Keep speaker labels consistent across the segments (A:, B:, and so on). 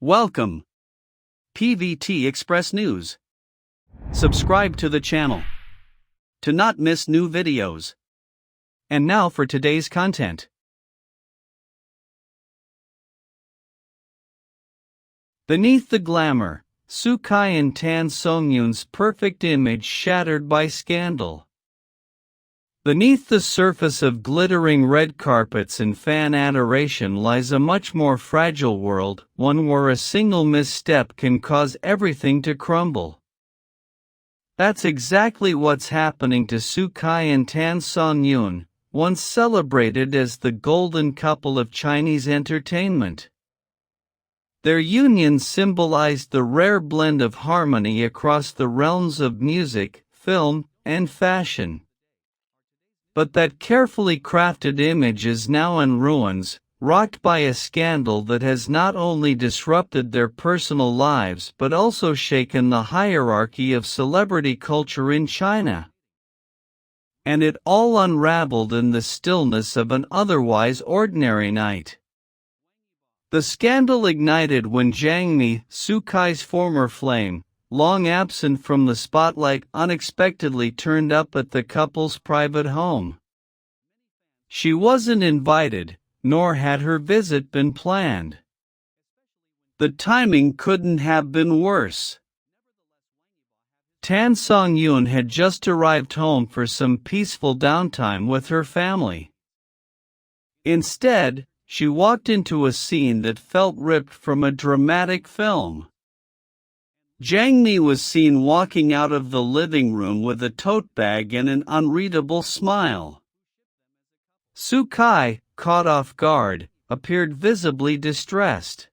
A: Welcome, PVT Express News. Subscribe to the channel to not miss new videos. And now for today's content. Beneath the glamour, Khai and Tansongyun's perfect image shattered by scandal. Beneath the surface of glittering red carpets and fan adoration lies a much more fragile world, one where a single misstep can cause everything to crumble. That's exactly what's happening to Khai and Tansongyun, once celebrated as the golden couple of Chinese entertainment. Their union symbolized the rare blend of harmony across the realms of music, film, and fashion. But that carefully crafted image is now in ruins, rocked by a scandal that has not only disrupted their personal lives but also shaken the hierarchy of celebrity culture in China. And it all unraveled in the stillness of an otherwise ordinary night. The scandal ignited when Yangzi, Khai's former flame, long absent from the spotlight, unexpectedly turned up at the couple's private home. She wasn't invited, nor had her visit been planned. The timing couldn't have been worse. Tansongyun had just arrived home for some peaceful downtime with her family. Instead, she walked into a scene that felt ripped from a dramatic film. Yangzi was seen walking out of the living room with a tote bag and an unreadable smile. Khai, caught off guard, appeared visibly distressed.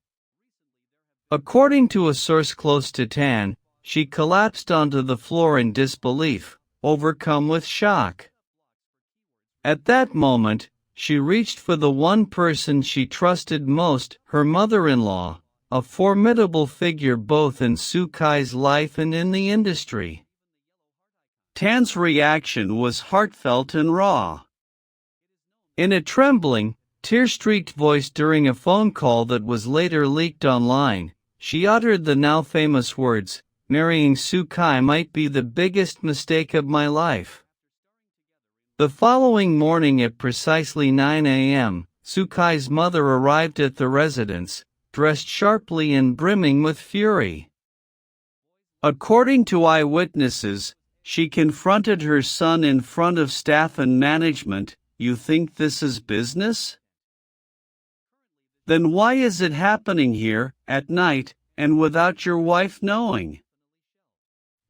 A: According to a source close to Tan, she collapsed onto the floor in disbelief, overcome with shock. At that moment, she reached for the one person she trusted most, her mother-in-law, a formidable figure both in Khai's life and in the industry. Tan's reaction was heartfelt and raw. In a trembling, tear-streaked voice during a phone call that was later leaked online, she uttered the now famous words, "Marrying Khai might be the biggest mistake of my life." The following morning at precisely 9 a.m., Khai's mother arrived at the residence, dressed sharply and brimming with fury. According to eyewitnesses, she confronted her son in front of staff and management. "You think this is business? Then why is it happening here, at night, and without your wife knowing?"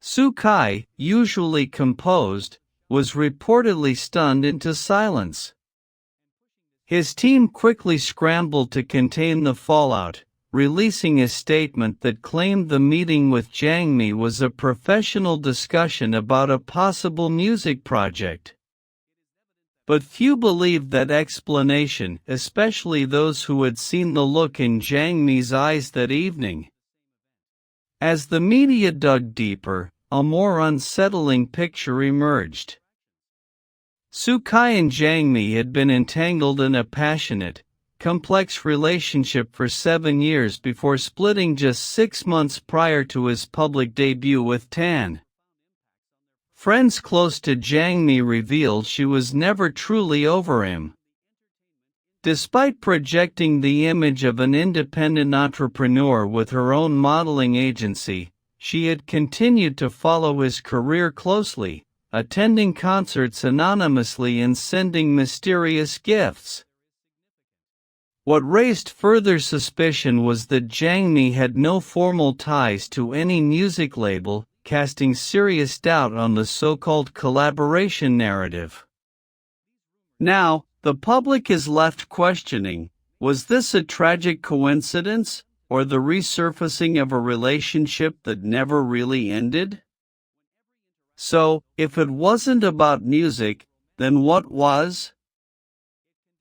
A: Khai, usually composed, was reportedly stunned into silence. His team quickly scrambled to contain the fallout, releasing a statement that claimed the meeting with Yangzi was a professional discussion about a possible music project. But few believed that explanation, especially those who had seen the look in Yangzi's eyes that evening. As the media dug deeper, a more unsettling picture emerged. Khai and Yangzi had been entangled in a passionate, complex relationship for 7 years before splitting just 6 months prior to his public debut with Tan. Friends close to Yangzi revealed she was never truly over him. Despite projecting the image of an independent entrepreneur with her own modeling agency, she had continued to follow his career closely, attending concerts anonymously and sending mysterious gifts. What raised further suspicion was that Yangzi had no formal ties to any music label, casting serious doubt on the so-called collaboration narrative. Now, the public is left questioning, was this a tragic coincidence, or the resurfacing of a relationship that never really ended? So, if it wasn't about music, then what was?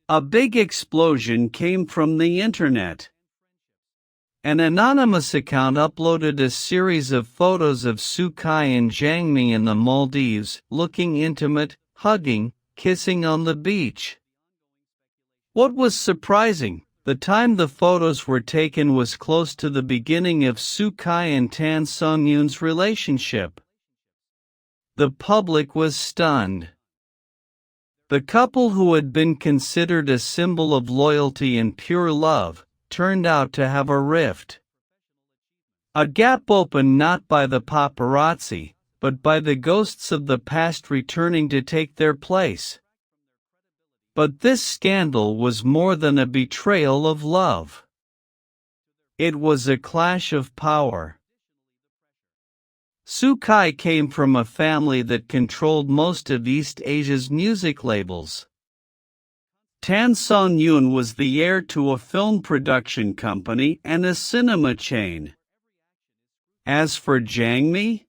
A: A big explosion came from the internet. An anonymous account uploaded a series of photos of Khai and Yangzi in the Maldives, looking intimate, hugging, kissing on the beach. What was surprising The time the photos were taken was close to the beginning of Khai and Tansongyun's relationship. The public was stunned. The couple, who had been considered a symbol of loyalty and pure love, turned out to have a rift. A gap opened not by the paparazzi, but by the ghosts of the past returning to take their place. But this scandal was more than a betrayal of love. It was a clash of power. Khai came from a family that controlled most of East Asia's music labels. Tansongyun was the heir to a film production company and a cinema chain. As for Yangzi,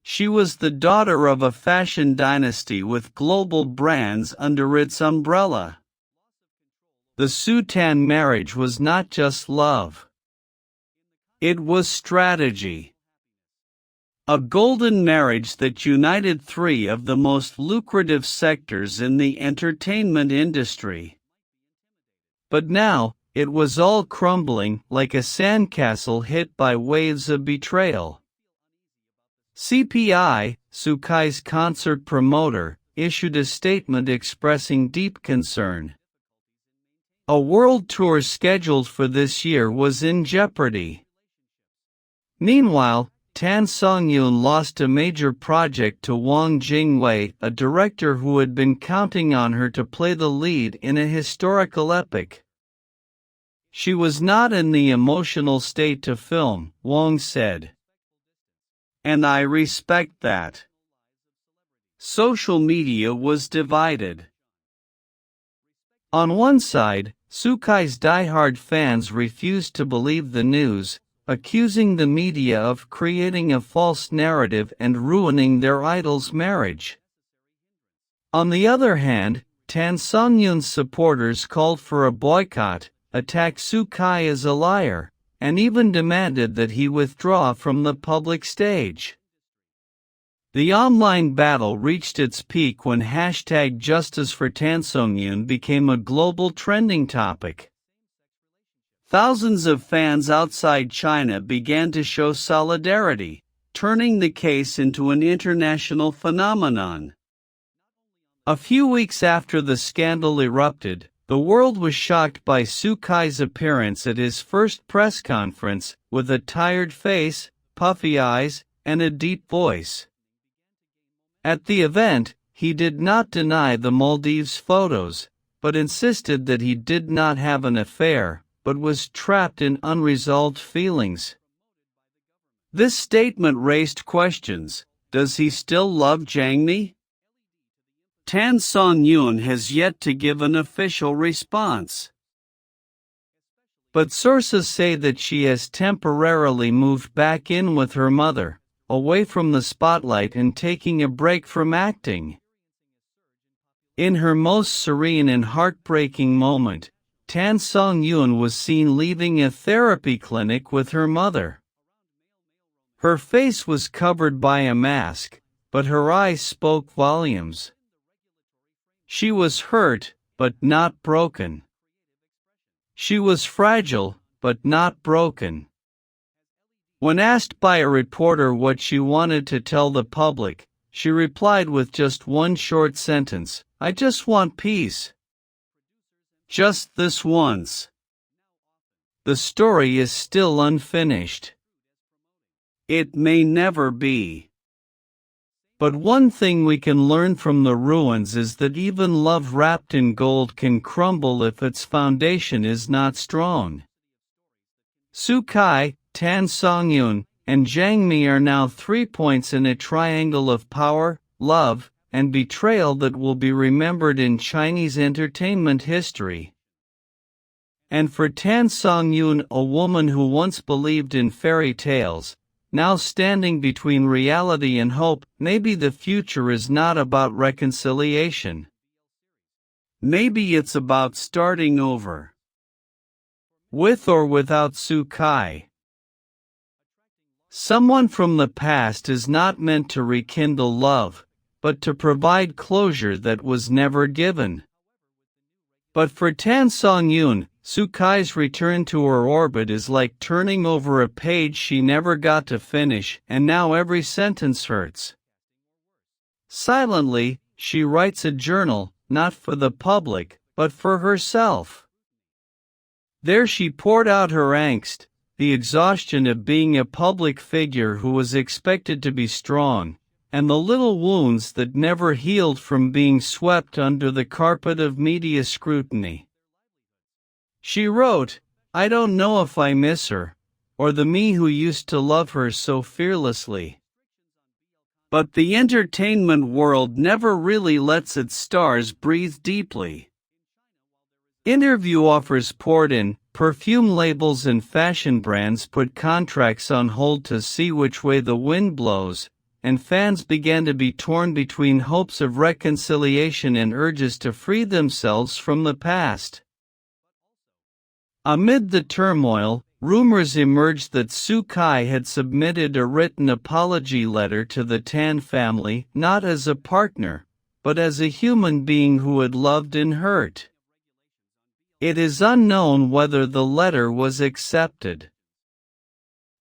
A: she was the daughter of a fashion dynasty with global brands under its umbrella. The Sutan marriage was not just love. It was strategy. A golden marriage that united three of the most lucrative sectors in the entertainment industry. But now, it was all crumbling like a sandcastle hit by waves of betrayal. CPI, Khai's concert promoter, issued a statement expressing deep concern. A world tour scheduled for this year was in jeopardy. Meanwhile, Tansongyun lost a major project to Wang Jingwei, a director who had been counting on her to play the lead in a historical epic. She was not in the emotional state to film, Wang said. And I respect that. Social media was divided. On one side, Khai's diehard fans refused to believe the news, accusing the media of creating a false narrative and ruining their idol's marriage. On the other hand, Tansongyun's supporters called for a boycott, attacked Khai as a liar, and even demanded that he withdraw from the public stage. The online battle reached its peak when #JusticeForTansongyun became a global trending topic. Thousands of fans outside China began to show solidarity, turning the case into an international phenomenon. A few weeks after the scandal erupted, the world was shocked by Khai's appearance at his first press conference, with a tired face, puffy eyes, and a deep voice. At the event, he did not deny the Maldives photos, but insisted that he did not have an affair, but was trapped in unresolved feelings. This statement raised questions. Does he still love Yangzi? Tansongyun has yet to give an official response. But sources say that she has temporarily moved back in with her mother, away from the spotlight and taking a break from acting. In her most serene and heartbreaking moment, Tansongyun was seen leaving a therapy clinic with her mother. Her face was covered by a mask, but her eyes spoke volumes. She was hurt, but not broken. She was fragile, but not broken. When asked by a reporter what she wanted to tell the public, she replied with just one short sentence: "I just want peace. Just this once." The story is still unfinished. It may never be. But one thing we can learn from the ruins is that even love wrapped in gold can crumble if its foundation is not strong. Khai, Tansongyun, and Yangzi are now 3 points in a triangle of power, love, and betrayal that will be remembered in Chinese entertainment history. And for Tansongyun, a woman who once believed in fairy tales, now standing between reality and hope, maybe the future is not about reconciliation. Maybe it's about starting over. With or without Khai. Someone from the past is not meant to rekindle love, but to provide closure that was never given. But for Tansongyun, Khai's return to her orbit is like turning over a page she never got to finish, and now every sentence hurts. Silently, she writes a journal, not for the public, but for herself. There she poured out her angst, the exhaustion of being a public figure who was expected to be strong, and the little wounds that never healed from being swept under the carpet of media scrutiny. She wrote, "I don't know if I miss her, or the me who used to love her so fearlessly." But the entertainment world never really lets its stars breathe deeply. Interview offers poured in, perfume labels and fashion brands put contracts on hold to see which way the wind blows, and fans began to be torn between hopes of reconciliation and urges to free themselves from the past. Amid the turmoil, rumors emerged that Khai had submitted a written apology letter to the Tan family, not as a partner, but as a human being who had loved and hurt. It is unknown whether the letter was accepted.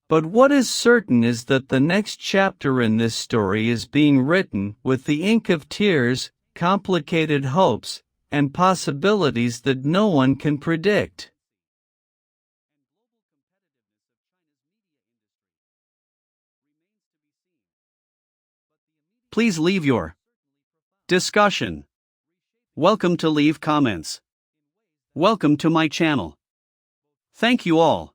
A: But what is certain is that the next chapter in this story is being written with the ink of tears, complicated hopes, and possibilities that no one can predict. Please leave your discussion. Welcome to leave comments. Welcome to my channel. Thank you all.